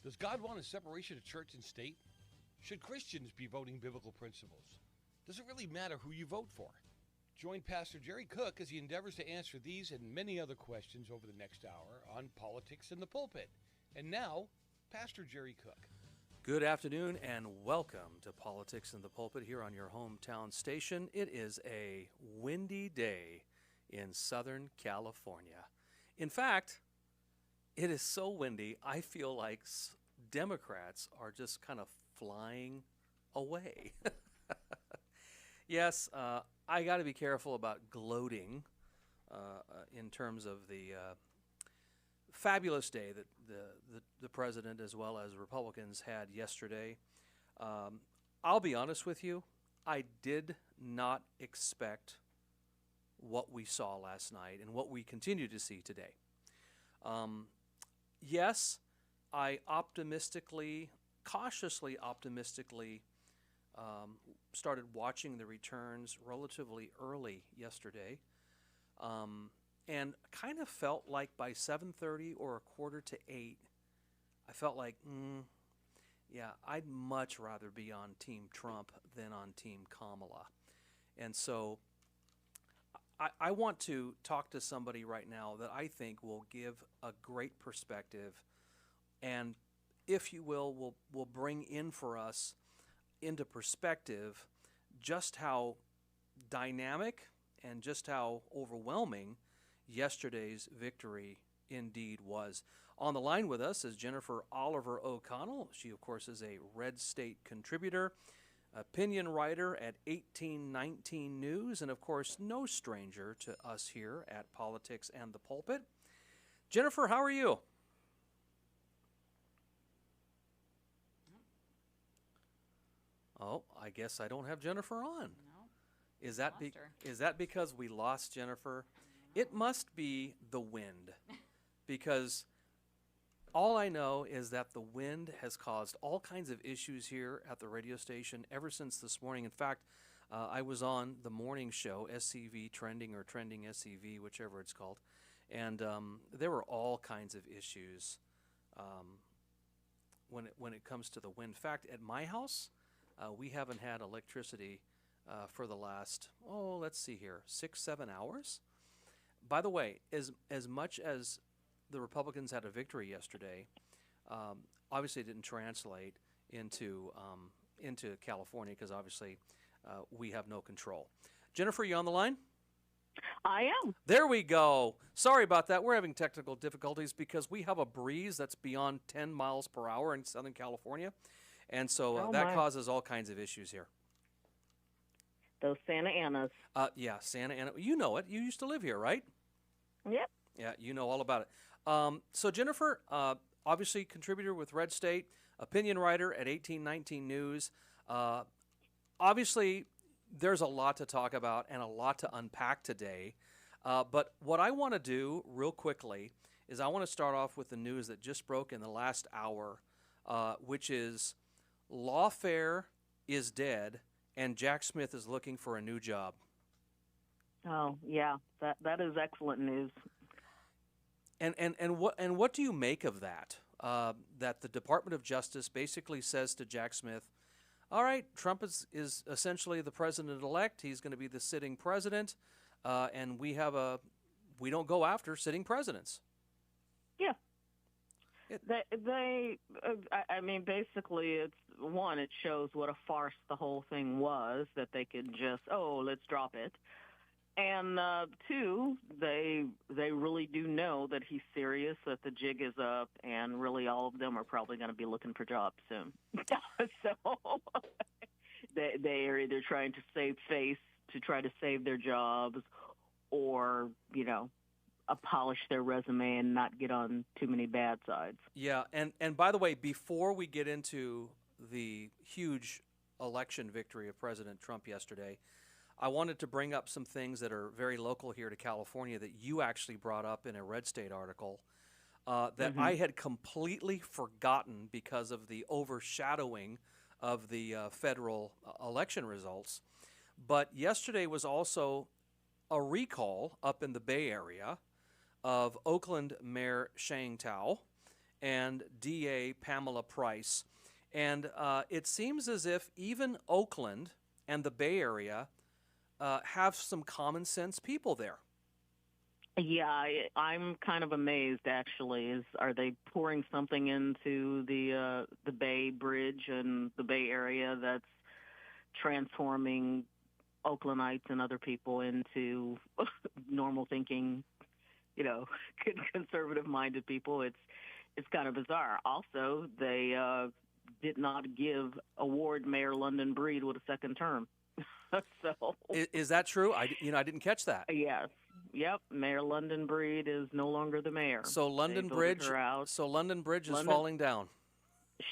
Does God want a separation of church and state? Should Christians be voting biblical principles? Does it really matter who you vote for? Join Pastor Jerry Cook as he endeavors to answer these and many other questions over the next hour on Politics in the Pulpit. And now, Pastor Jerry Cook. Good afternoon and welcome to Politics in the Pulpit here on your hometown station. It is a windy day in Southern California. In fact, it is so windy, I feel like Democrats are just kind of flying away. Yes, I got to be careful about gloating in terms of the fabulous day that the president as well as Republicans had yesterday. I'll be honest with you, I did not expect what we saw last night and what we continue to see today. Yes, I cautiously optimistically started watching the returns relatively early yesterday. And kind of felt like by 7:30 or a quarter to 8, I felt like, yeah, I'd much rather be on Team Trump than on Team Kamala. And so I want to talk to somebody right now that I think will give a great perspective and, if you will bring in for us into perspective just how dynamic and just how overwhelming yesterday's victory indeed was. On the line with us is Jennifer Oliver O'Connell. She, of course, is a Red State contributor, opinion writer at 1819 News, and, of course, no stranger to us here at Politics and the Pulpit. Jennifer, how are you? Oh, I guess I don't have Jennifer on. No. Is that because we lost Jennifer? It must be the wind, because all I know is that the wind has caused all kinds of issues here at the radio station ever since this morning. In fact, I was on the morning show, SCV Trending or Trending SCV, whichever it's called, and there were all kinds of issues when it comes to the wind. In fact, at my house, we haven't had electricity for the last, let's see here, 6-7 hours. By the way, as much as the Republicans had a victory yesterday, obviously it didn't translate into California because obviously we have no control. Jennifer, you on the line? I am. There we go. Sorry about that. We're having technical difficulties because we have a breeze that's beyond 10 miles per hour in Southern California, and so that causes all kinds of issues here. Those Santa Anas. Yeah, Santa Ana. You know it. You used to live here, right? Yep. Yeah, you know all about it. So Jennifer, obviously contributor with Red State, opinion writer at 1819 News. Obviously, there's a lot to talk about and a lot to unpack today. But what I want to do real quickly is I want to start off with the news that just broke in the last hour, which is lawfare is dead and Jack Smith is looking for a new job. Oh, yeah, that is excellent news. And what do you make of that? That the Department of Justice basically says to Jack Smith, all right, Trump is essentially the president-elect. He's going to be the sitting president, and we don't go after sitting presidents. Yeah. I mean, basically, it shows what a farce the whole thing was, that they could just, let's drop it. And two, they really do know that he's serious, that the jig is up, and really all of them are probably going to be looking for jobs soon. So they are either trying to save face to try to save their jobs, or polish their resume and not get on too many bad sides. Yeah, and by the way, before we get into the huge election victory of President Trump yesterday, I wanted to bring up some things that are very local here to California that you actually brought up in a Red State article that I had completely forgotten because of the overshadowing of the federal election results. But yesterday was also a recall up in the Bay Area of Oakland Mayor Shang Tao. and DA Pamela Price. And it seems as if even Oakland and the Bay Area have some common sense people there. Yeah, I'm kind of amazed. Actually, are they pouring something into the Bay Bridge and the Bay Area that's transforming Oaklandites and other people into normal thinking, conservative-minded people? It's kind of bizarre. Also, they did not give award Mayor London Breed with a second term. So is that true? I didn't catch that. Yes. Yep. Mayor London Breed is no longer the mayor. So London Bridge is falling down.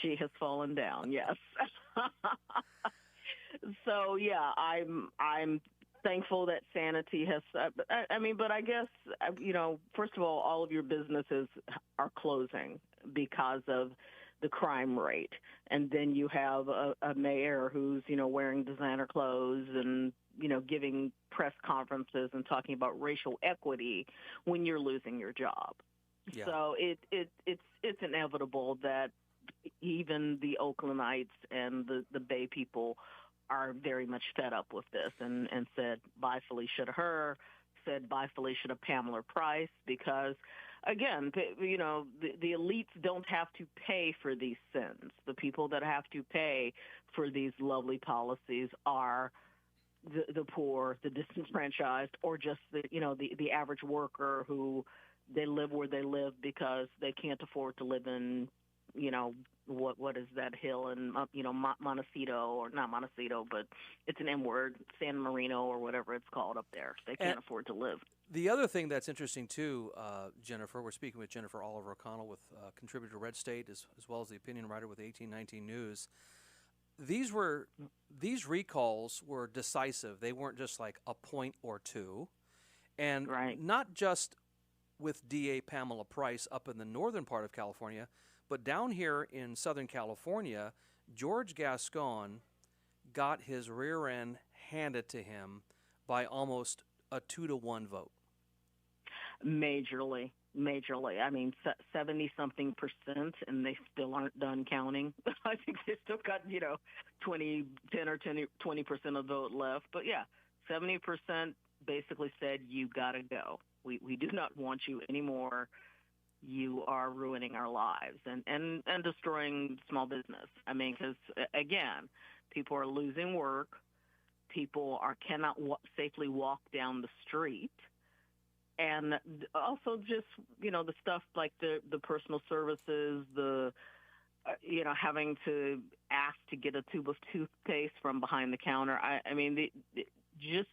She has fallen down. Yes. So yeah, I'm thankful that sanity has. But I guess first of all of your businesses are closing because of the crime rate, and then you have a mayor who's wearing designer clothes and giving press conferences and talking about racial equity when you're losing your job. Yeah. So it's inevitable that even the Oaklandites and the Bay people are very much fed up with this and said bye Felicia to her, said bye Felicia to Pamela Price, because again, the elites don't have to pay for these sins. The people that have to pay for these lovely policies are the poor, the disenfranchised, or just the average worker who they live where they live because they can't afford to live in what is that hill in Montecito, or not Montecito, but it's an M word, San Marino or whatever it's called up there. They can't afford to live. The other thing that's interesting too, Jennifer, we're speaking with Jennifer Oliver O'Connell, with contributor to Red State, as well as the opinion writer with 1819 News. These recalls were decisive. They weren't just like a point or two, and not just with DA Pamela Price up in the northern part of California, but down here in Southern California, George Gascon got his rear end handed to him by almost a 2-to-1 vote. Majorly. I mean, 70-something%, and they still aren't done counting. I think they still got 20% of the vote left. But yeah, 70% basically said you got to go. We do not want you anymore. You are ruining our lives and destroying small business. I mean, because again, people are losing work. People cannot safely walk down the street. And also just, the stuff like the personal services, having to ask to get a tube of toothpaste from behind the counter. I mean, just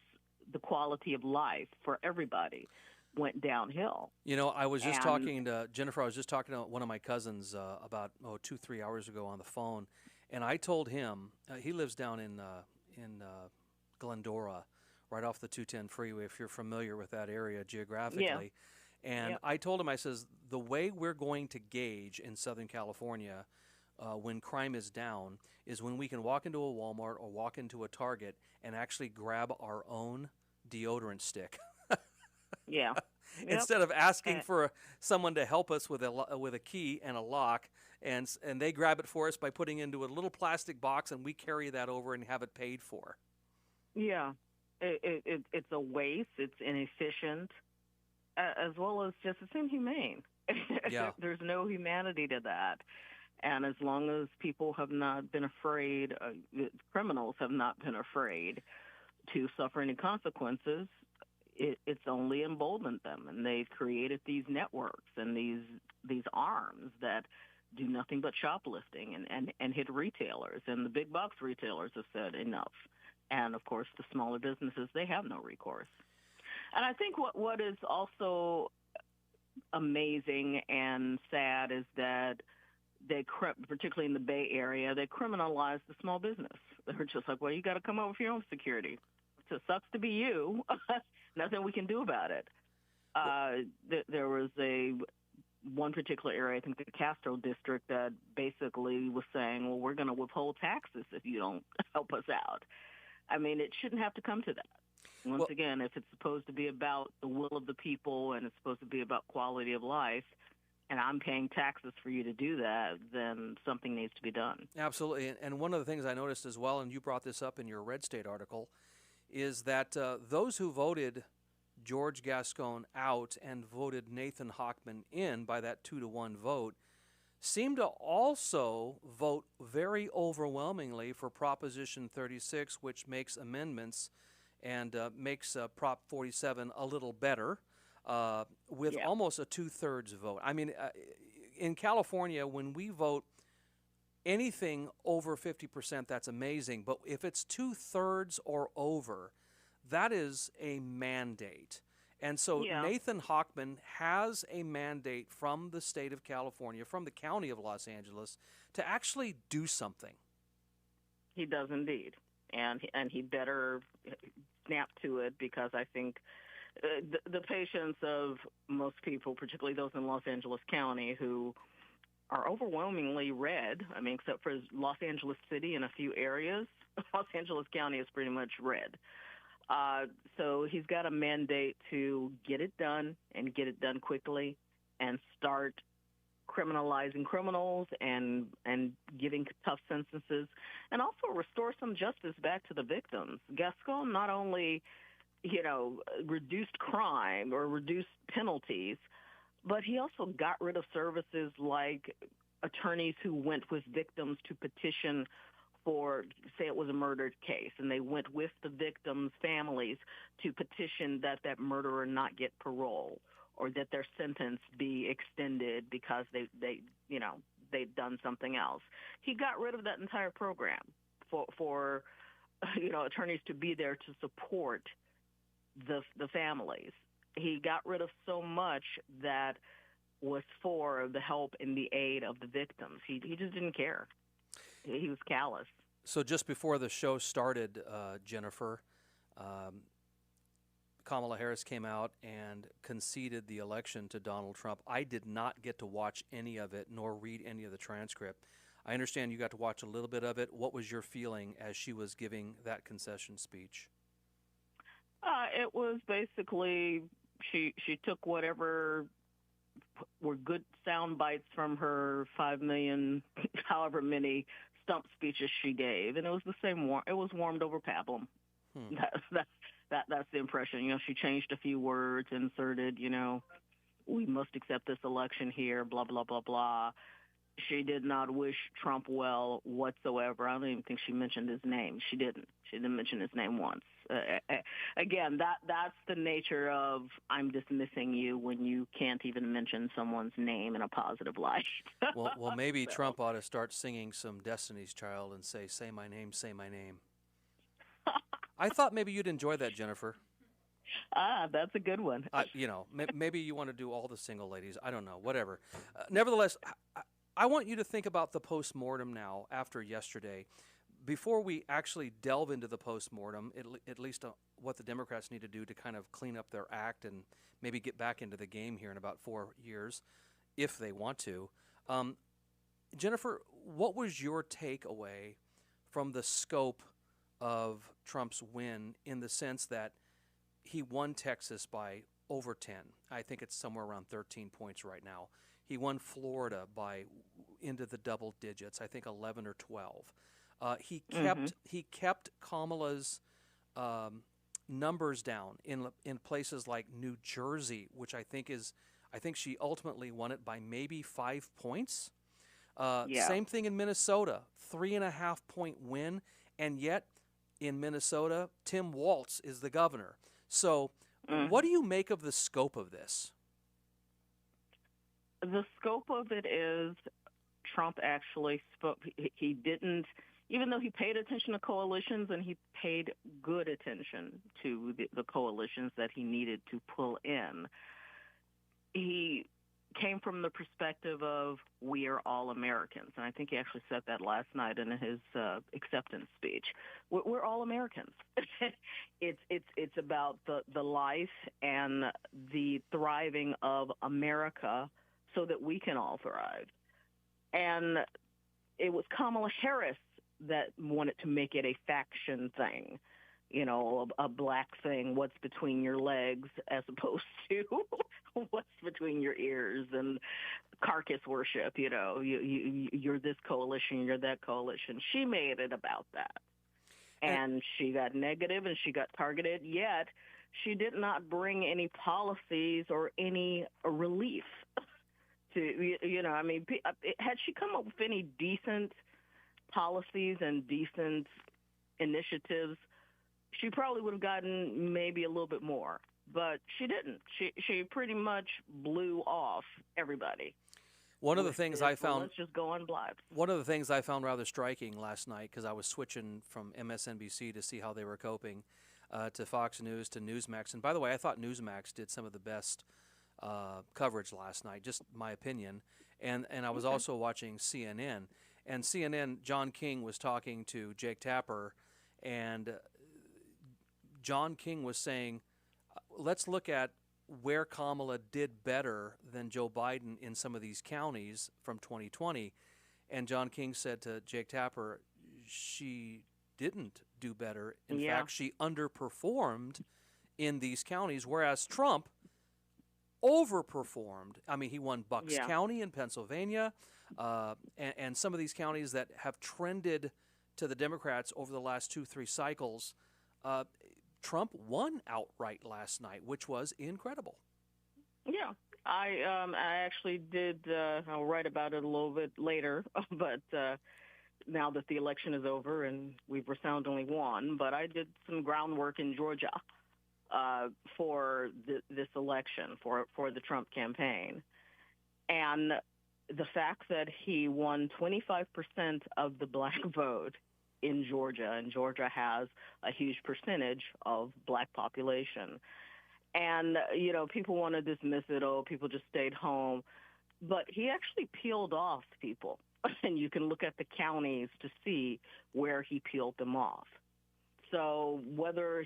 the quality of life for everybody went downhill. I was just talking to Jennifer. I was just talking to one of my cousins about 2-3 hours ago on the phone, and I told him he lives down in Glendora, right off the 210 freeway, if you're familiar with that area geographically. Yeah. And I told him, I says, the way we're going to gauge in Southern California when crime is down is when we can walk into a Walmart or walk into a Target and actually grab our own deodorant stick. Yeah. Instead of asking for someone to help us with a key and a lock, and they grab it for us by putting it into a little plastic box, and we carry that over and have it paid for. Yeah. It's a waste. It's inefficient, as well as just it's inhumane. Yeah. There's no humanity to that. And as long as people have not been afraid, criminals have not been afraid to suffer any consequences, it's only emboldened them. And they've created these networks and these arms that do nothing but shoplifting and hit retailers. And the big box retailers have said enough. And, of course, the smaller businesses, they have no recourse. And I think what is also amazing and sad is that particularly in the Bay Area, they criminalize the small business. They're just like, well, you got to come up with your own security. So it sucks to be you. Nothing we can do about it. There was one particular area, I think the Castro district, that basically was saying, well, we're going to withhold taxes if you don't help us out. I mean, it shouldn't have to come to that. Once again, if it's supposed to be about the will of the people and it's supposed to be about quality of life and I'm paying taxes for you to do that, then something needs to be done. Absolutely. And one of the things I noticed as well, and you brought this up in your Red State article, is that those who voted George Gascon out and voted Nathan Hochman in by that 2-1 vote seem to also vote very overwhelmingly for Proposition 36, which makes amendments and makes Prop 47 a little better with almost a 2/3 vote. I mean, in California, when we vote anything over 50%, that's amazing. But if it's 2/3 or over, that is a mandate. And so Nathan Hochman has a mandate from the state of California, from the county of Los Angeles, to actually do something. He does indeed. And he better snap to it, because I think the patience of most people, particularly those in Los Angeles County, who are overwhelmingly red, I mean, except for Los Angeles City and a few areas, Los Angeles County is pretty much red. So he's got a mandate to get it done and get it done quickly and start criminalizing criminals and giving tough sentences, and also restore some justice back to the victims. Gascon not only, reduced crime or reduced penalties, but he also got rid of services like attorneys who went with victims to petition for, say it was a murder case, and they went with the victims' families to petition that murderer not get parole, or that their sentence be extended because they've done something else. He got rid of that entire program for attorneys to be there to support the families. He got rid of so much that was for the help and the aid of the victims. He just didn't care. He was callous. So just before the show started, Jennifer, Kamala Harris came out and conceded the election to Donald Trump. I did not get to watch any of it nor read any of the transcript. I understand you got to watch a little bit of it. What was your feeling as she was giving that concession speech? It was basically she took whatever were good sound bites from her 5 million, however many stump speeches she gave, and it was the same. It was warmed over pablum. That's the impression. She changed a few words, inserted, we must accept this election here, blah blah blah blah. She did not wish Trump well whatsoever. I don't even think she mentioned his name. She didn't. She didn't mention his name once. Again, that's the nature of I'm dismissing you when you can't even mention someone's name in a positive light. well, maybe Trump ought to start singing some Destiny's Child and say my name, say my name. I thought maybe you'd enjoy that, Jennifer. That's a good one. Maybe you want to do all the single ladies. I don't know, whatever. Nevertheless, I want you to think about the postmortem now after yesterday. Before we actually delve into the postmortem, at least what the Democrats need to do to kind of clean up their act and maybe get back into the game here in about 4 years, if they want to. Jennifer, what was your takeaway from the scope of Trump's win, in the sense that he won Texas by over 10? I think it's somewhere around 13 points right now. He won Florida by into the double digits, I think 11 or 12. He kept Kamala's numbers down in places like New Jersey, which I think she ultimately won it by maybe 5 points. Same thing in Minnesota, 3.5 point win, and yet in Minnesota, Tim Walz is the governor. So what do you make of the scope of this? The scope of it is Trump actually spoke. He didn't, even though he paid attention to coalitions, and he paid good attention to the coalitions that he needed to pull in, he came from the perspective of we are all Americans. And I think he actually said that last night in his acceptance speech. We're all Americans. It's about the life and the thriving of America so that we can all thrive. And it was Kamala Harris that wanted to make it a faction thing. a black thing, what's between your legs, as opposed to what's between your ears, and carcass worship. You're this coalition, you're that coalition. She made it about that. And she got negative and she got targeted, yet she did not bring any policies or any relief to, had she come up with any decent policies and decent initiatives, she probably would have gotten maybe a little bit more. But she didn't. She pretty much blew off everybody. One of the things I found, let's just go on blibes. One of the things I found rather striking last night, because I was switching from MSNBC to see how they were coping, to Fox News, to Newsmax. And by the way, I thought Newsmax did some of the best coverage last night, just my opinion. And I was also watching CNN. And CNN, John King was talking to Jake Tapper, and John King was saying, let's look at where Kamala did better than Joe Biden in some of these counties from 2020. And John King said to Jake Tapper, she didn't do better. In fact, she underperformed in these counties, whereas Trump overperformed. I mean, he won Bucks County in Pennsylvania, and some of these counties that have trended to the Democrats over the last 2-3 cycles. Trump won outright last night, which was incredible. Yeah, I actually did. I'll write about it a little bit later, but now that the election is over and we've resoundingly won, but I did some groundwork in Georgia for this election, for the Trump campaign. And the fact that he won 25% of the black vote in Georgia, and Georgia has a huge percentage of black population. And, people want to dismiss it, people just stayed home. But he actually peeled off people. And you can look at the counties to see where he peeled them off. So whether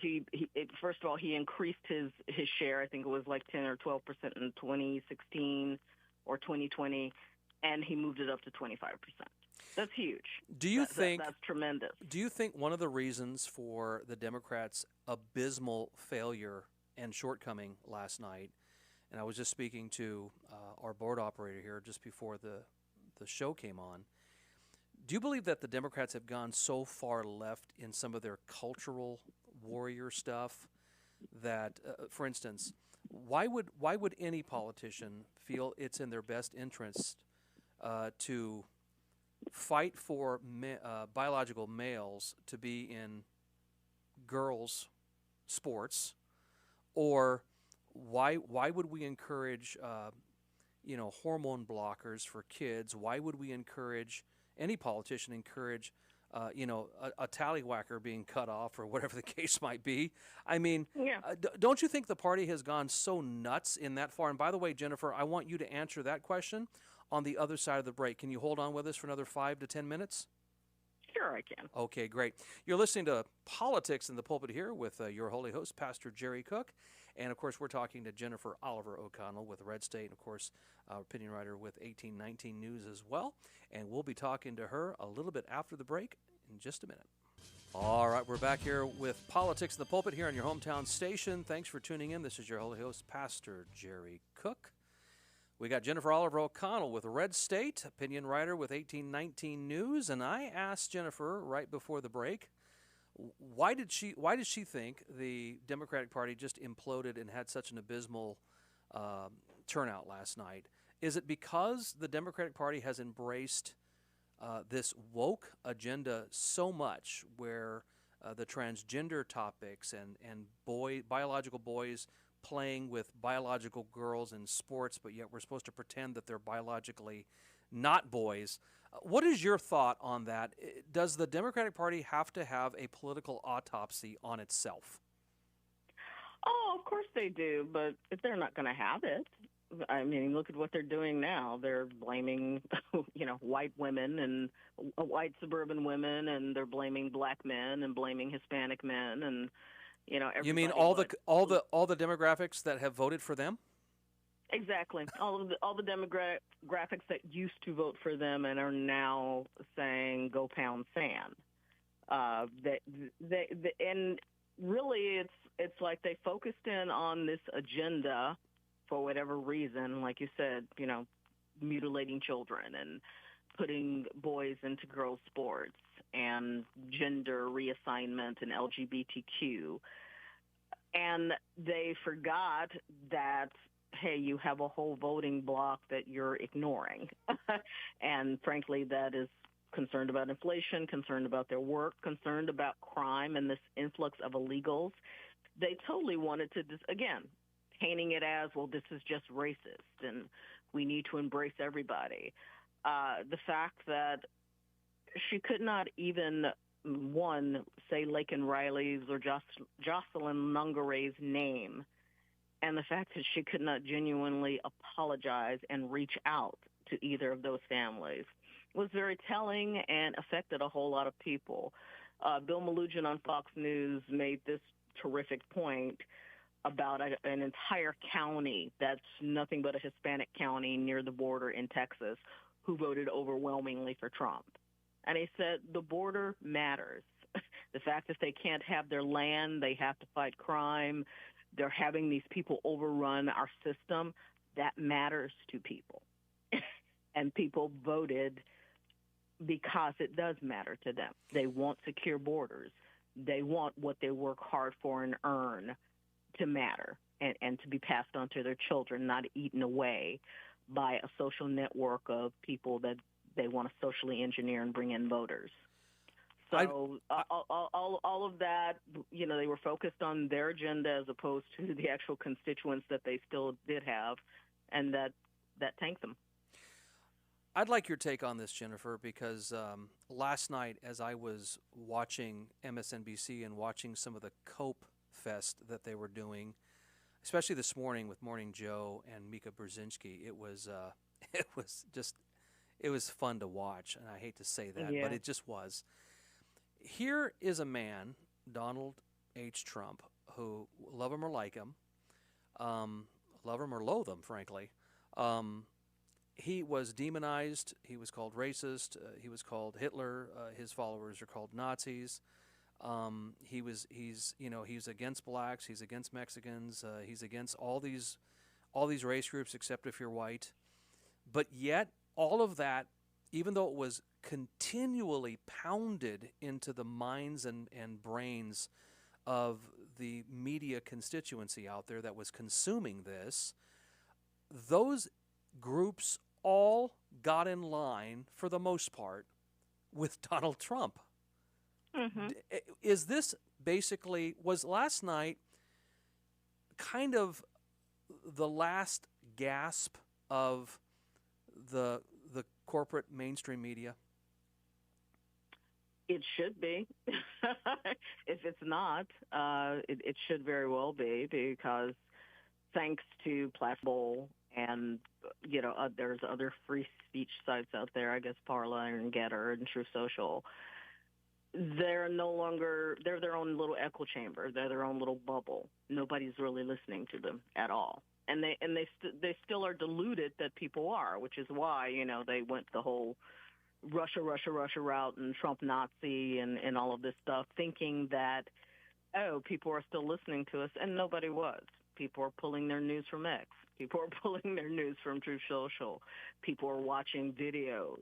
first of all, he increased his share, I think it was like 10 or 12% in 2016 or 2020, and he moved it up to 25%. That's huge. Do you think that's tremendous? Do you think one of the reasons for the Democrats' abysmal failure and shortcoming last night, and I was just speaking to our board operator here just before the show came on, do you believe that the Democrats have gone so far left in some of their cultural warrior stuff that, for instance, why would any politician feel it's in their best interest to fight for biological males to be in girls' sports, or why would we encourage hormone blockers for kids? Why would we encourage any politician encourage a tallywhacker being cut off or whatever the case might be? I mean, don't you think the party has gone so nuts in that far? And by the way, Jennifer, I want you to answer that question on the other side of the break. Can you hold on with us for another 5 to 10 minutes? Sure, I can. Okay, great. You're listening to Politics in the Pulpit here with your holy host, Pastor Jerry Cook. And, of course, we're talking to Jennifer Oliver O'Connell with Red State, and, of course, opinion writer with 1819 News as well. And we'll be talking to her a little bit after the break in just a minute. All right, we're back here with Politics in the Pulpit here on your hometown station. Thanks for tuning in. This is your holy host, Pastor Jerry Cook. We got Jennifer Oliver O'Connell with Red State, opinion writer with 1819 News, and I asked Jennifer right before the break, why did she think the Democratic Party just imploded and had such an abysmal turnout last night? Is it because the Democratic Party has embraced this woke agenda so much, where the transgender topics and biological boys playing with biological girls in sports, but yet we're supposed to pretend that they're biologically not boys? What is your thought on that? Does the Democratic Party have to have a political autopsy on itself? Oh, of course they do, but they're not going to have it. I mean, look at what they're doing now. They're blaming, white women and white suburban women, and they're blaming black men and blaming Hispanic men, and everybody. You mean all the demographics that have voted for them? Exactly. All the demographics that used to vote for them and are now saying go pound sand. And really, it's like they focused in on this agenda for whatever reason, like you said, mutilating children and putting boys into girls' sports and gender reassignment and LGBTQ. And they forgot that, hey, you have a whole voting bloc that you're ignoring. And frankly, that is concerned about inflation, concerned about their work, concerned about crime and this influx of illegals. They totally wanted to, again, painting it as, well, this is just racist and we need to embrace everybody. The fact that she could not even, one, say Laken Riley's or Jocelyn Nungare's name, and the fact that she could not genuinely apologize and reach out to either of those families was very telling and affected a whole lot of people. Bill Malugin on Fox News made this terrific point about an entire county that's nothing but a Hispanic county near the border in Texas who voted overwhelmingly for Trump. And he said the border matters. The fact that they can't have their land, they have to fight crime, they're having these people overrun our system, that matters to people. And people voted because it does matter to them. They want secure borders. They want what they work hard for and earn to matter and to be passed on to their children, not eaten away by a social network of people that they want to socially engineer and bring in voters. So all of that, they were focused on their agenda as opposed to the actual constituents that they still did have, and that tanked them. I'd like your take on this, Jennifer, because last night as I was watching MSNBC and watching some of the Cope Fest that they were doing, especially this morning with Morning Joe and Mika Brzezinski, it was fun to watch, and I hate to say that, but it just was. Here is a man, Donald H. Trump, who, love him or like him, love him or loathe him, frankly, he was demonized. He was called racist. He was called Hitler. His followers are called Nazis. He's against blacks. He's against Mexicans. He's against all these race groups except if you're white. But yet, all of that, even though it was continually pounded into the minds and brains of the media constituency out there that was consuming this, those groups all got in line, for the most part, with Donald Trump. Mm-hmm. Is this basically, was last night kind of the last gasp of the corporate mainstream media? It should be. If it's not, it should very well be, because thanks to Platform and, there's other free speech sites out there, I guess Parler and Getter and True Social, they're no longer, they're their own little echo chamber. They're their own little bubble. Nobody's really listening to them at all. And they still are deluded that people are, which is why, they went the whole Russia route and Trump Nazi and all of this stuff, thinking that, people are still listening to us, and nobody was. People are pulling their news from X. People are pulling their news from True Social. People are watching videos.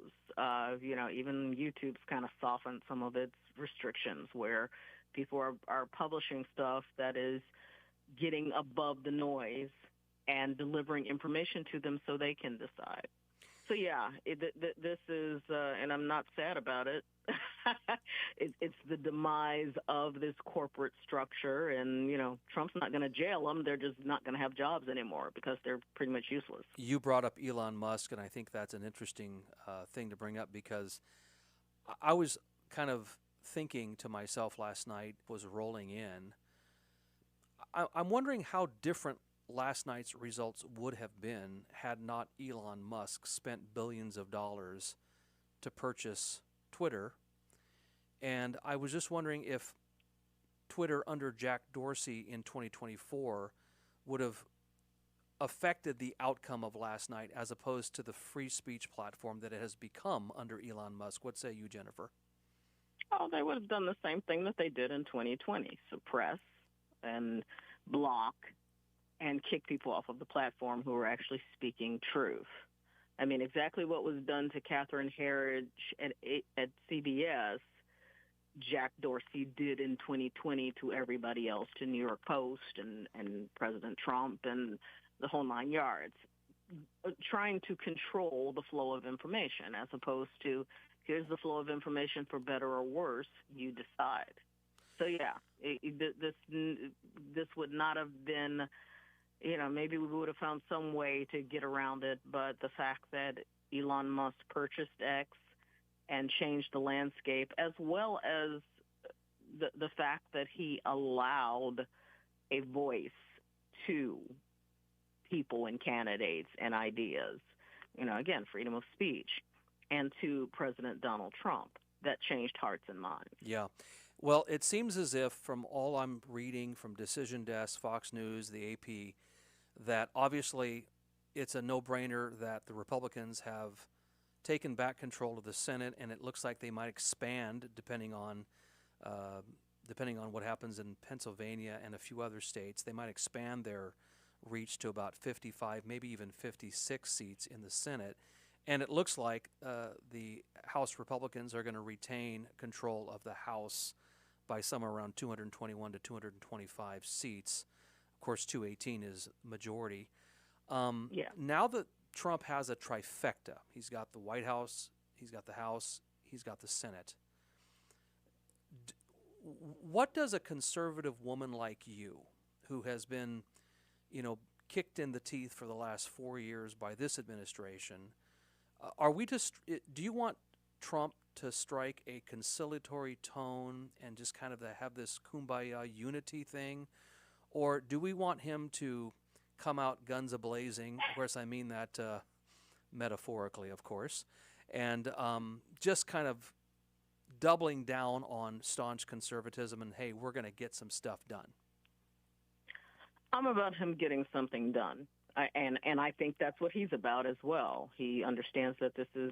Even YouTube's kind of softened some of its restrictions, where people are publishing stuff that is getting above the noise and delivering information to them so they can decide. So, this is, and I'm not sad about it, it's the demise of this corporate structure. And, Trump's not going to jail them. They're just not going to have jobs anymore because they're pretty much useless. You brought up Elon Musk, and I think that's an interesting thing to bring up, because I was kind of thinking to myself last night, was rolling in. I'm wondering how different last night's results would have been had not Elon Musk spent billions of dollars to purchase Twitter. And I was just wondering if Twitter under Jack Dorsey in 2024 would have affected the outcome of last night as opposed to the free speech platform that it has become under Elon Musk. What say you, Jennifer? Oh, they would have done the same thing that they did in 2020, suppress and block and kick people off of the platform who were actually speaking truth. I mean, exactly what was done to Catherine Herridge at CBS, Jack Dorsey did in 2020 to everybody else, to New York Post and President Trump and the whole nine yards, trying to control the flow of information as opposed to here's the flow of information for better or worse, you decide. So, yeah, this would not have been, maybe we would have found some way to get around it, but the fact that Elon Musk purchased X and changed the landscape, as well as the fact that he allowed a voice to people and candidates and ideas, again, freedom of speech, and to President Donald Trump, that changed hearts and minds. Yeah. Well, it seems as if from all I'm reading from Decision Desk, Fox News, the AP, that obviously it's a no-brainer that the Republicans have taken back control of the Senate, and it looks like they might expand depending on what happens in Pennsylvania and a few other states. They might expand their reach to about 55, maybe even 56 seats in the Senate. And it looks like the House Republicans are going to retain control of the House by somewhere around 221 to 225 seats. Of course, 218 is majority. Now that Trump has a trifecta, he's got the White House, he's got the House, he's got the Senate. What does a conservative woman like you, who has been, kicked in the teeth for the last 4 years by this administration, do you want Trump to strike a conciliatory tone and just kind of have this kumbaya unity thing? Or do we want him to come out guns a-blazing? Of course, I mean that metaphorically, of course. And just kind of doubling down on staunch conservatism and, hey, we're going to get some stuff done. I'm about him getting something done. And I think that's what he's about as well. He understands that this is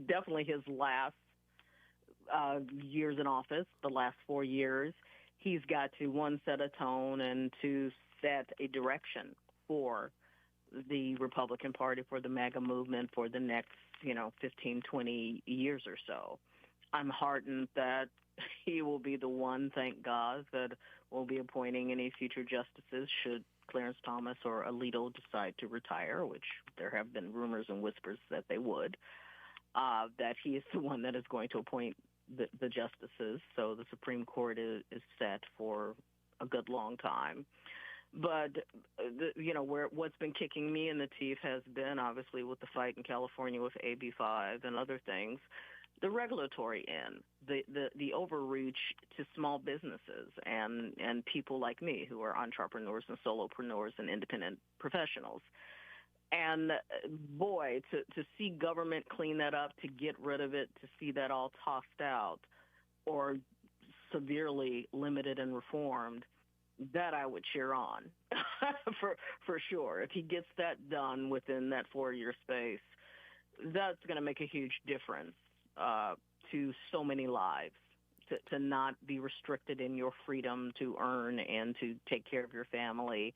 definitely his last years in office, the last 4 years. He's got to, one, set a tone, and two, set a direction for the Republican Party, for the MAGA movement for the next, 15, 20 years or so. I'm heartened that he will be the one, thank God, that will be appointing any future justices should Clarence Thomas or Alito decide to retire, which there have been rumors and whispers that they would, that he is the one that is going to appoint the justices. So the Supreme Court is set for a good long time. But, what's been kicking me in the teeth has been, obviously, with the fight in California with AB 5 and other things, the regulatory end, the overreach to small businesses and people like me who are entrepreneurs and solopreneurs and independent professionals. And, boy, to see government clean that up, to get rid of it, to see that all tossed out or severely limited and reformed, that I would cheer on for sure. If he gets that done within that 4-year space, that's going to make a huge difference to so many lives, to not be restricted in your freedom to earn and to take care of your family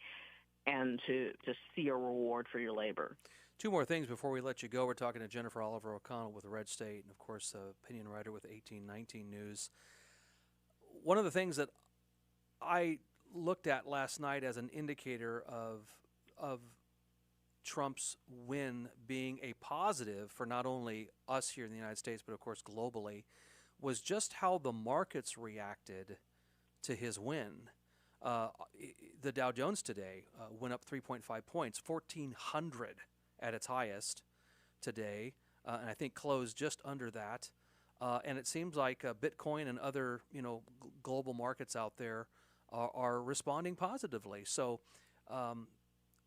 and to see a reward for your labor. Two more things before we let you go. We're talking to Jennifer Oliver O'Connell with Red State and, of course, opinion writer with 1819 News. One of the things that I looked at last night as an indicator of Trump's win being a positive for not only us here in the United States, but of course globally, was just how the markets reacted to his win. The Dow Jones today went up 3.5 points, 1,400 at its highest today, and I think closed just under that. And it seems like Bitcoin and other global markets out there are responding positively. So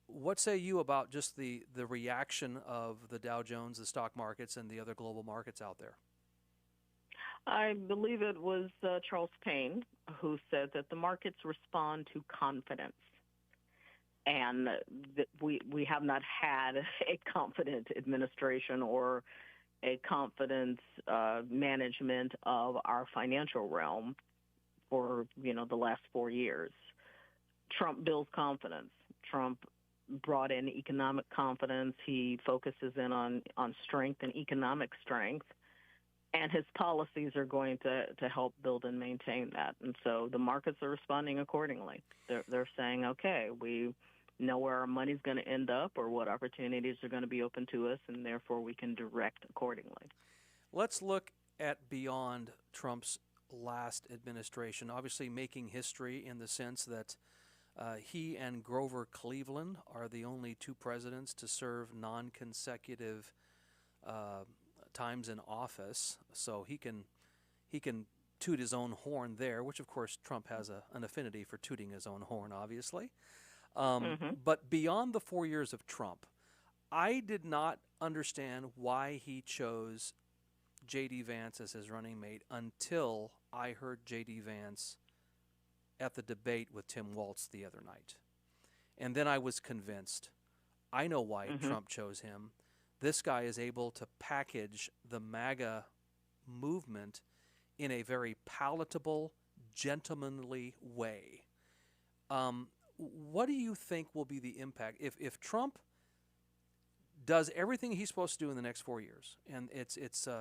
what say you about just the reaction of the Dow Jones, the stock markets, and the other global markets out there? I believe it was Charles Payne who said that the markets respond to confidence. And that we have not had a confident administration or a confidence management of our financial realm for, the last 4 years. Trump builds confidence. Trump brought in economic confidence. He focuses in on strength and economic strength. And his policies are going to help build and maintain that. And so the markets are responding accordingly. They're saying, okay, we know where our money's going to end up or what opportunities are going to be open to us, and therefore we can direct accordingly. Let's look at beyond Trump's last administration, obviously making history in the sense that he and Grover Cleveland are the only two presidents to serve non-consecutive times in office, so he can toot his own horn there, which of course Trump has an affinity for tooting his own horn, obviously. But beyond the 4 years of Trump, I did not understand why he chose J.D. Vance as his running mate until I heard J.D. Vance at the debate with Tim Walz the other night. And then I was convinced. I know why Trump chose him. This guy is able to package the MAGA movement in a very palatable, gentlemanly way. What do you think will be the impact if Trump does everything he's supposed to do in the next 4 years, and it's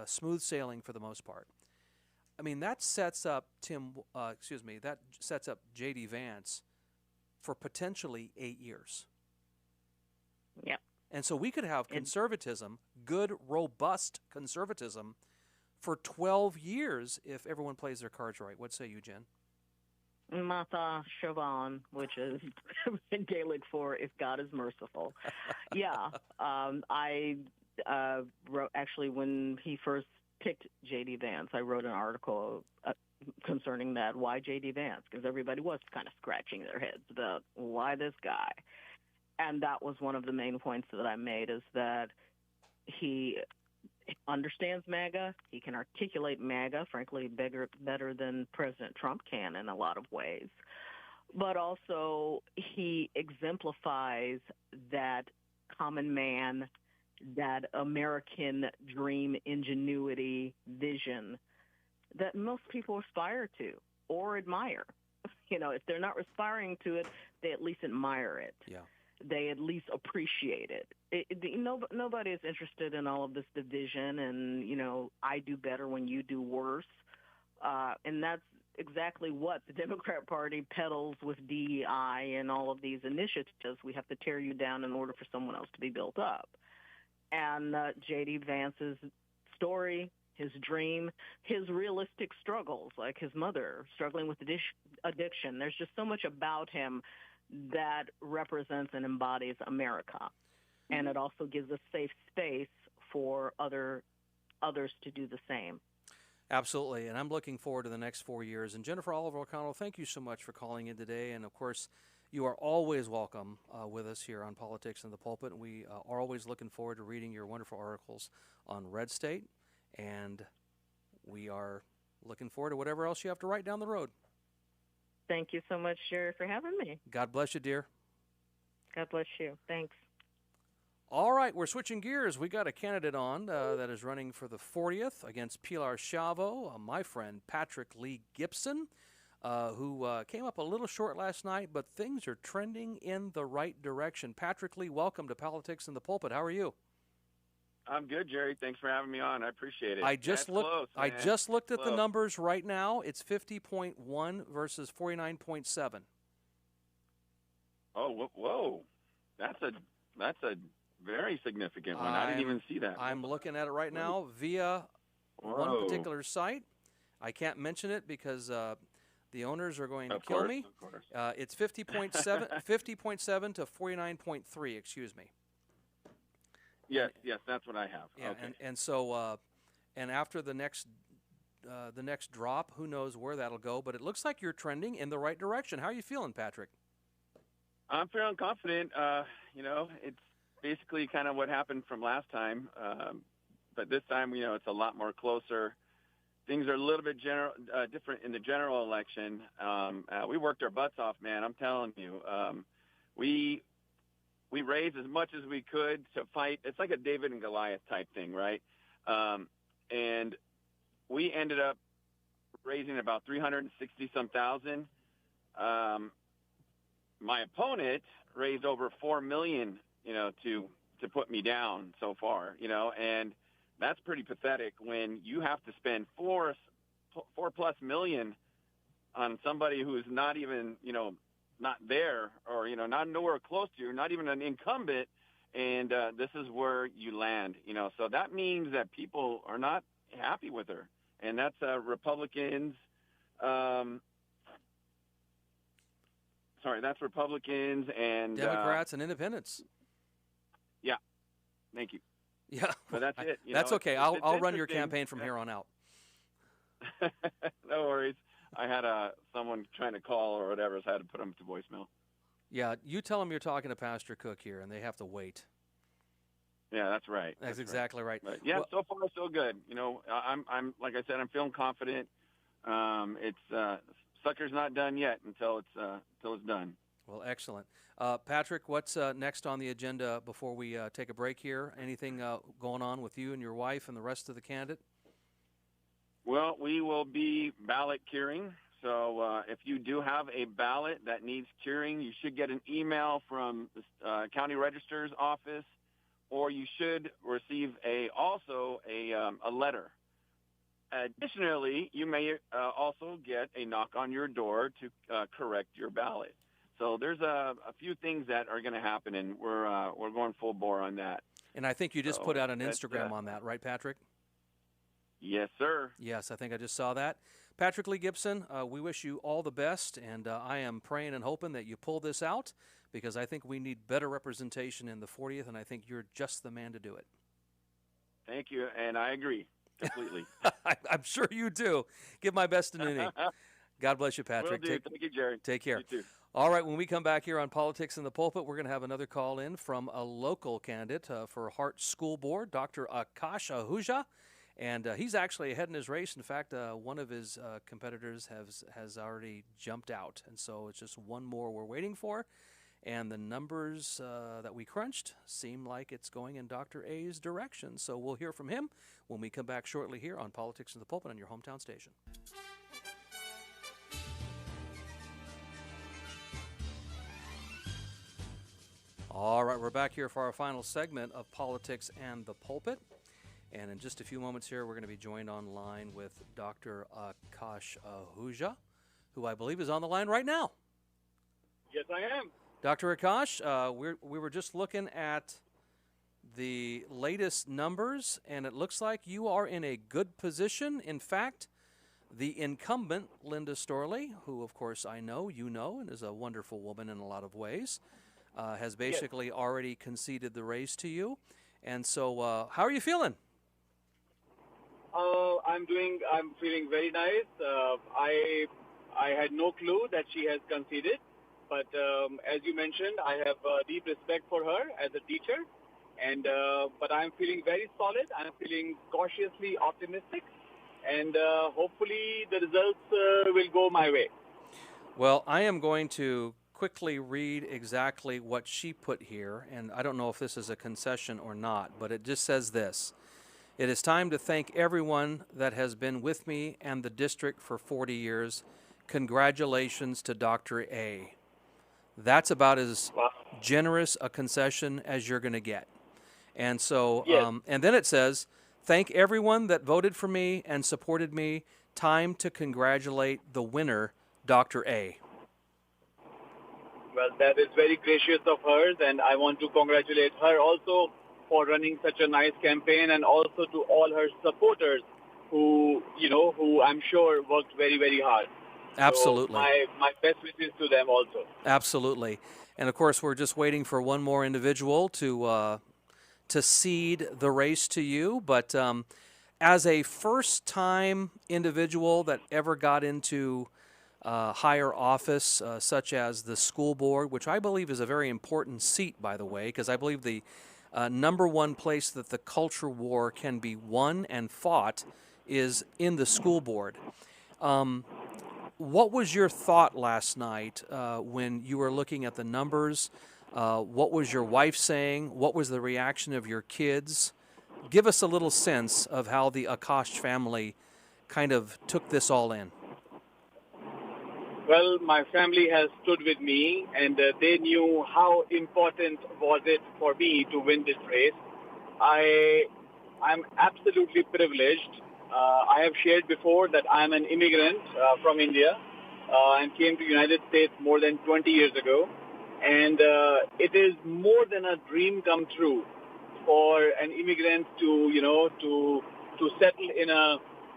smooth sailing for the most part? I mean, that sets up that sets up J.D. Vance for potentially 8 years. Yep. And so we could have conservatism, good, robust conservatism, for 12 years if everyone plays their cards right. What say you, Jen? Mata Siobhan, which is Gaelic for "if God is merciful." Yeah, I wrote, actually, when he first picked J.D. Vance, I wrote an article concerning that. Why J.D. Vance? Because everybody was kind of scratching their heads about why this guy. And that was one of the main points that I made, is that he understands MAGA. He can articulate MAGA, frankly, better than President Trump can in a lot of ways. But also he exemplifies that common man, that American dream, ingenuity, vision that most people aspire to or admire. If they're not aspiring to it, they at least admire it. Yeah. They at least appreciate it. Nobody is interested in all of this division and, I do better when you do worse. And that's exactly what the Democrat Party peddles with DEI and all of these initiatives. We have to tear you down in order for someone else to be built up. And J.D. Vance's story, his dream, his realistic struggles, like his mother struggling with addiction. There's just so much about him that represents and embodies America. And it also gives a safe space for others to do the same. Absolutely, and I'm looking forward to the next 4 years. And Jennifer Oliver O'Connell, thank you so much for calling in today. And, of course, you are always welcome with us here on Politics in the Pulpit. And we are always looking forward to reading your wonderful articles on Red State. And we are looking forward to whatever else you have to write down the road. Thank you so much, Jerry, for having me. God bless you, dear. God bless you. Thanks. All right, we're switching gears. We got a candidate on that is running for the 40th against Pilar Chavo, my friend Patrick Lee Gibson, who came up a little short last night, but things are trending in the right direction. Patrick Lee, welcome to Politics in the Pulpit. How are you? I'm good, Jerry. Thanks for having me on. I appreciate it. I just looked at the numbers right now. It's 50.1 versus 49.7. Oh, whoa. That's a very significant one. I didn't even see that. I'm looking at it right now via one particular site. I can't mention it because the owners are going to kill me. Of course. It's 50.7 to 49.3, excuse me. Yes, that's what I have. Yeah, okay. and so and after the next drop, who knows where that'll go? But it looks like you're trending in the right direction. How are you feeling, Patrick? I'm feeling confident. It's basically kind of what happened from last time, but this time, it's a lot more closer. Things are a little bit different in the general election. We worked our butts off, man. I'm telling you. We raised as much as we could to fight. It's like a David and Goliath type thing, right? And we ended up raising about 360 some thousand. My opponent raised over 4 million, to put me down so far, and that's pretty pathetic when you have to spend four plus million on somebody who is not even, not there, or, not nowhere close to you, not even an incumbent. And this is where you land, so that means that people are not happy with her. And that's Republicans. That's Republicans and Democrats and independents. Yeah. Thank you. Yeah. But that's it. That's okay. I'll run your campaign from here on out. No worries. I had someone trying to call or whatever, so I had to put them to voicemail. Yeah, you tell them you're talking to Pastor Cook here, and they have to wait. Yeah, that's right. That's exactly right. But yeah, so far so good. I'm like I said, I'm feeling confident. It's sucker's not done yet until it's done. Well, excellent. Patrick, what's next on the agenda before we take a break here? Anything going on with you and your wife and the rest of the candidate? Well, we will be ballot curing. So if you do have a ballot that needs curing, you should get an email from the county registrar's office, or you should receive a letter. Additionally, you may also get a knock on your door to correct your ballot. So there's a few things that are going to happen, and we're going full bore on that. And I think you just put out an Instagram on that, right, Patrick? Yes, sir. Yes, I think I just saw that. Patrick Lee Gibson, we wish you all the best, and I am praying and hoping that you pull this out, because I think we need better representation in the 40th, and I think you're just the man to do it. Thank you, and I agree completely. I'm sure you do. Give my best to Nuni. God bless you, Patrick. Will do. Thank you, Jerry. Take care. You too. All right, when we come back here on Politics in the Pulpit, we're going to have another call in from a local candidate for Hart School Board, Dr. Akash Ahuja. And he's actually ahead in his race. In fact, one of his competitors has already jumped out. And so it's just one more we're waiting for. And the numbers that we crunched seem like it's going in Dr. A's direction. So we'll hear from him when we come back shortly here on Politics in the Pulpit on your hometown station. All right, we're back here for our final segment of Politics and the Pulpit. And in just a few moments here, we're going to be joined online with Dr. Akash Ahuja, who I believe is on the line right now. Yes, I am. Dr. Akash, we were just looking at the latest numbers, and it looks like you are in a good position. In fact, the incumbent, Linda Storley, who, of course, I know, you know, and is a wonderful woman in a lot of ways, has basically already conceded the race to you. And so how are you feeling? I'm feeling very nice. I had no clue that she has conceded, but as you mentioned, I have deep respect for her as a teacher, and but I'm feeling very solid. I'm feeling cautiously optimistic, and hopefully the results will go my way. Well, I am going to quickly read exactly what she put here, and I don't know if this is a concession or not, but it just says this. It is time to thank everyone that has been with me and the district for 40 years. Congratulations to Dr. A. That's about as generous a concession as you're going to get. And so, and then it says, thank everyone that voted for me and supported me. Time to congratulate the winner, Dr. A. Well, that is very gracious of hers, and I want to congratulate her also for running such a nice campaign, and also to all her supporters who I'm sure worked very, very hard. Absolutely. So my best wishes to them also. Absolutely. And, of course, we're just waiting for one more individual to cede the race to you. But as a first-time individual that ever got into higher office, such as the school board, which I believe is a very important seat, by the way, because I believe the number one place that the culture war can be won and fought is in the school board. What was your thought last night when you were looking at the numbers? What was your wife saying? What was the reaction of your kids? give us a little sense of how the Akash family kind of took this all in. Well, my family has stood with me, and they knew how important was it for me to win this race. I'm absolutely privileged. I have shared before that I'm an immigrant from India and came to the United States more than 20 years ago. And it is more than a dream come true for an immigrant to, to settle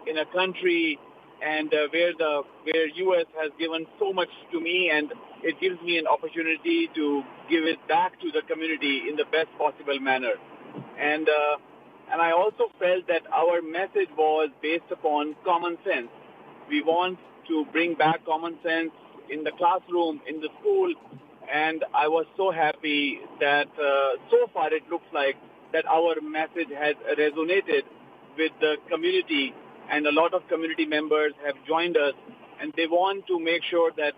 in a country and where U.S. has given so much to me, and it gives me an opportunity to give it back to the community in the best possible manner. And I also felt that our message was based upon common sense. We want to bring back common sense in the classroom, in the school, and I was so happy that so far it looks like that our message has resonated with the community, and a lot of community members have joined us, and they want to make sure that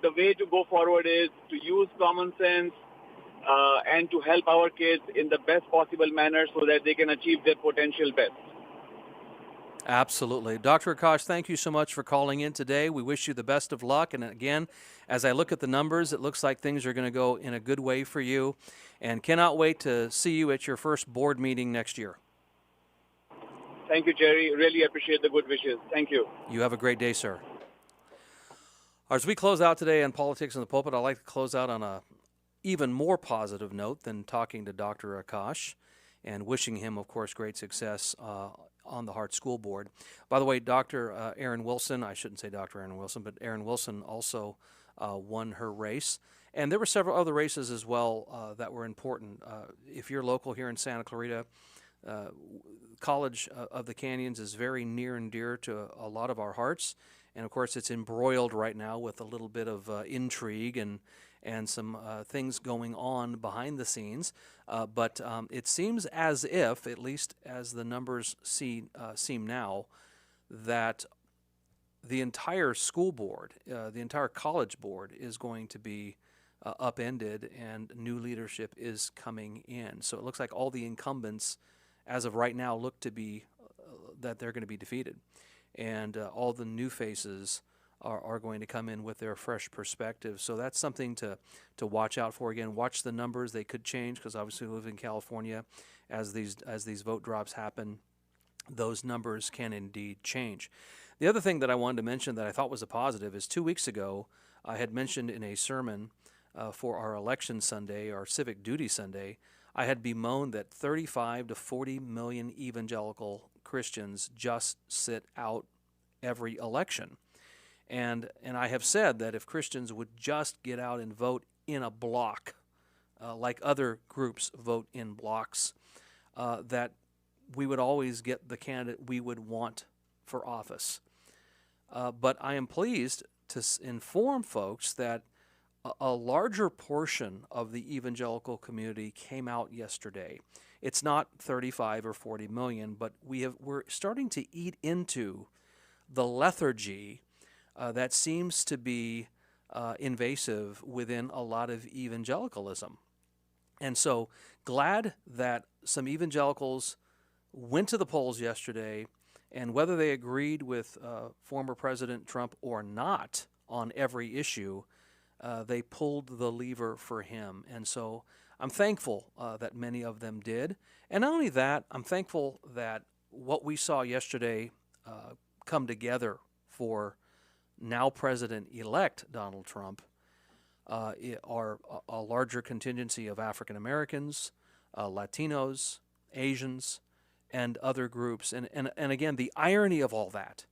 the way to go forward is to use common sense and to help our kids in the best possible manner so that they can achieve their potential best. Absolutely. Dr. Akash, thank you so much for calling in today. We wish you the best of luck. And again, as I look at the numbers, it looks like things are going to go in a good way for you, and cannot wait to see you at your first board meeting next year. Thank you, Jerry. Really appreciate the good wishes. Thank you. You have a great day, sir. As we close out today on Politics in the Pulpit, I'd like to close out on a even more positive note than talking to Dr. Akash and wishing him, of course, great success on the Hart School Board. By the way, Dr. Erin Wilson, I shouldn't say Dr. Erin Wilson, but Erin Wilson also won her race. And there were several other races as well that were important. If you're local here in Santa Clarita, College of the Canyons is very near and dear to a lot of our hearts. And, of course, it's embroiled right now with a little bit of intrigue and some things going on behind the scenes. But it seems as if, at least as the numbers seem now, that the entire school board, the entire college board is going to be upended, and new leadership is coming in. So it looks like all the incumbents, as of right now, look to be that they're going to be defeated. And all the new faces are going to come in with their fresh perspective. So that's something to watch out for. Again, watch the numbers. They could change because obviously we live in California. As these vote drops happen, those numbers can indeed change. The other thing that I wanted to mention that I thought was a positive is 2 weeks ago I had mentioned in a sermon for our election Sunday, our civic duty Sunday, I had bemoaned that 35 to 40 million evangelical Christians just sit out every election. And I have said that if Christians would just get out and vote in a block, like other groups vote in blocks, that we would always get the candidate we would want for office. But I am pleased to inform folks that a larger portion of the evangelical community came out yesterday. It's not 35 or 40 million, but we're starting to eat into the lethargy that seems to be invasive within a lot of evangelicalism. And so glad that some evangelicals went to the polls yesterday, and whether they agreed with former President Trump or not on every issue, they pulled the lever for him. And so I'm thankful that many of them did. And not only that, I'm thankful that what we saw yesterday come together for now President-elect Donald Trump are a larger contingency of African Americans, Latinos, Asians, and other groups. And again, the irony of all that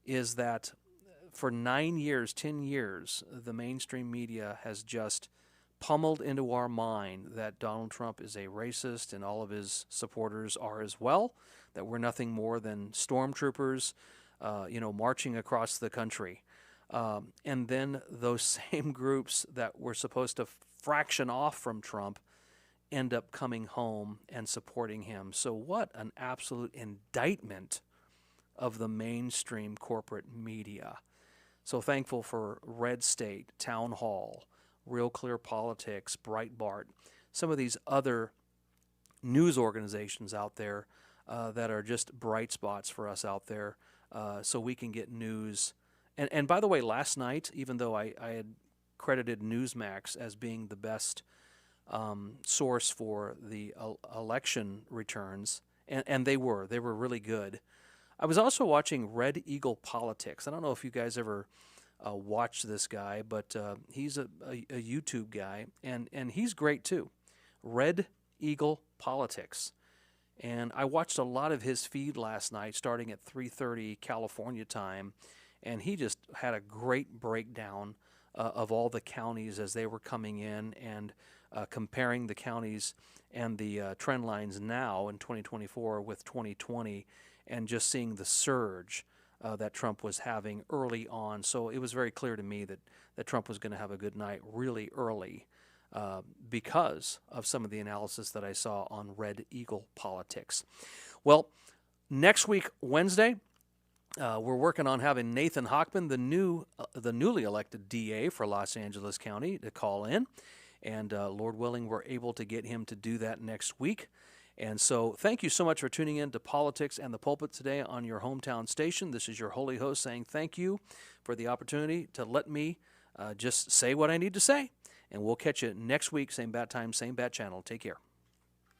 is that for 9 years, 10 years, the mainstream media has just pummeled into our mind that Donald Trump is a racist and all of his supporters are as well, that we're nothing more than stormtroopers, marching across the country. And then those same groups that were supposed to fraction off from Trump end up coming home and supporting him. So what an absolute indictment of the mainstream corporate media. So thankful for Red State, Town Hall, Real Clear Politics, Breitbart, some of these other news organizations out there that are just bright spots for us out there, so we can get news. And by the way, last night, even though I had credited Newsmax as being the best source for the election returns, and they were really good. I was also watching Red Eagle Politics. I don't know if you guys ever watch this guy, but he's a YouTube guy, and he's great too. Red Eagle Politics. And I watched a lot of his feed last night, starting at 3:30 California time, and he just had a great breakdown of all the counties as they were coming in, and comparing the counties and the trend lines now in 2024 with 2020, and just seeing the surge that Trump was having early on. So it was very clear to me that Trump was going to have a good night really early because of some of the analysis that I saw on Red Eagle Politics. Well, next week, Wednesday, we're working on having Nathan Hochman, the newly elected DA for Los Angeles County, to call in. And Lord willing, we're able to get him to do that next week. And so thank you so much for tuning in to Politics and the Pulpit today on your hometown station. This is your holy host saying thank you for the opportunity to let me just say what I need to say. And we'll catch you next week, same bat time, same bat channel. Take care.